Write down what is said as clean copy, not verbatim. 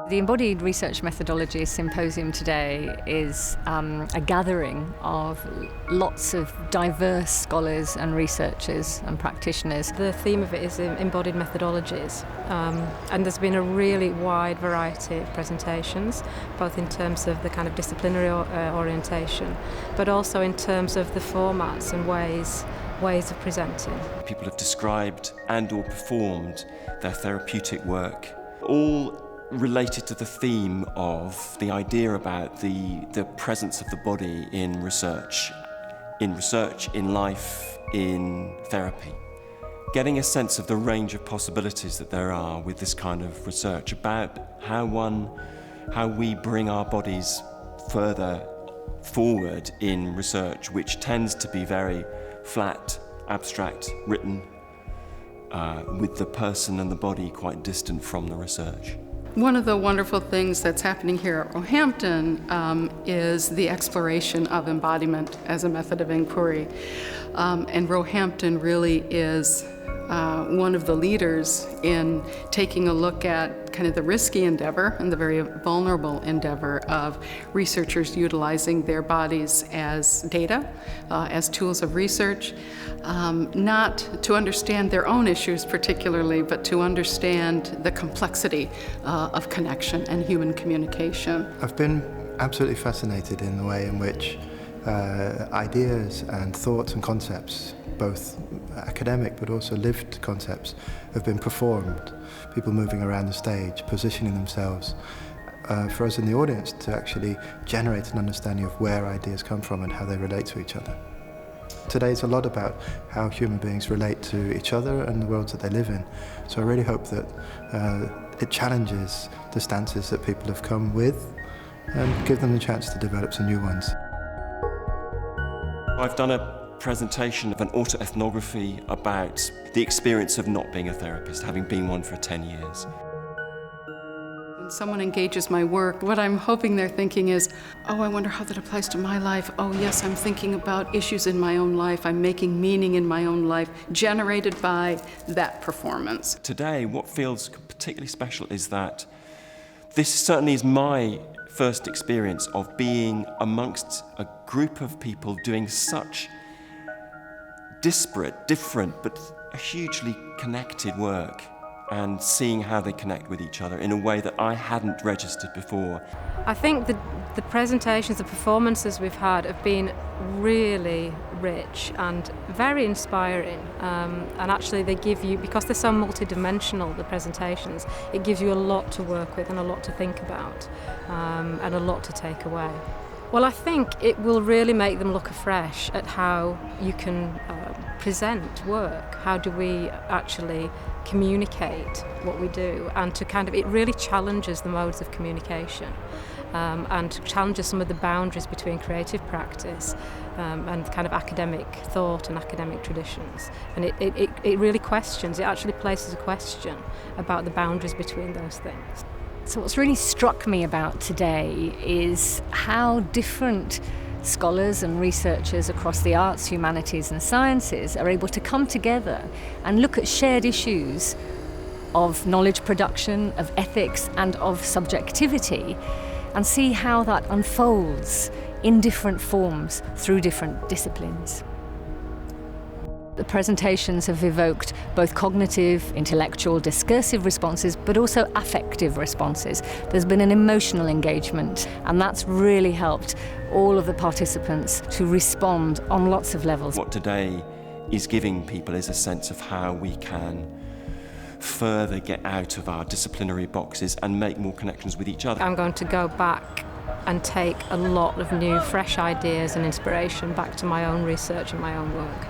The Embodied Research Methodologies Symposium today is a gathering of lots of diverse scholars and researchers and practitioners. The theme of it is Embodied Methodologies, and there's been a really wide variety of presentations, both in terms of the kind of disciplinary orientation, but also in terms of the formats and ways of presenting. People have described and or performed their therapeutic work, all related to the theme of the idea about the presence of the body in research, in life, in therapy. Getting a sense of the range of possibilities that there are with this kind of research about how we bring our bodies further forward in research, which tends to be very flat, abstract, written, with the person and the body quite distant from the research. One of the wonderful things that's happening here at Roehampton is the exploration of embodiment as a method of inquiry. And Roehampton really is one of the leaders in taking a look at kind of the risky endeavor and the very vulnerable endeavor of researchers utilizing their bodies as data, as tools of research, not to understand their own issues particularly, but to understand the complexity of connection and human communication. I've been absolutely fascinated in the way in which ideas and thoughts and concepts, both academic but also lived concepts, have been performed. People moving around the stage, positioning themselves for us in the audience to actually generate an understanding of where ideas come from and how they relate to each other. Today is a lot about how human beings relate to each other and the worlds that they live in. So I really hope that it challenges the stances that people have come with and give them the chance to develop some new ones. I've done a presentation of an autoethnography about the experience of not being a therapist, having been one for 10 years. When someone engages my work, what I'm hoping they're thinking is, oh, I wonder how that applies to my life. Oh yes, I'm thinking about issues in my own life. I'm making meaning in my own life, generated by that performance. Today, what feels particularly special is that this certainly is my first experience of being amongst a group of people doing such disparate, different, but hugely connected work, and seeing how they connect with each other in a way that I hadn't registered before. I think the presentations, the performances we've had have been really rich and very inspiring, and actually they give you, because they're so multidimensional, the presentations, it gives you a lot to work with and a lot to think about, and a lot to take away. Well, I think it will really make them look afresh at how you can present work. How do we actually communicate what we do? And to kind of, it really challenges the modes of communication, and challenges some of the boundaries between creative practice and kind of academic thought and academic traditions. And it really questions, it actually places a question about the boundaries between those things. So what's really struck me about today is how different scholars and researchers across the arts, humanities and sciences are able to come together and look at shared issues of knowledge production, of ethics and of subjectivity, and see how that unfolds in different forms through different disciplines. The presentations have evoked both cognitive, intellectual, discursive responses, but also affective responses. There's been an emotional engagement, and that's really helped all of the participants to respond on lots of levels. What today is giving people is a sense of how we can further get out of our disciplinary boxes and make more connections with each other. I'm going to go back and take a lot of new, fresh ideas and inspiration back to my own research and my own work.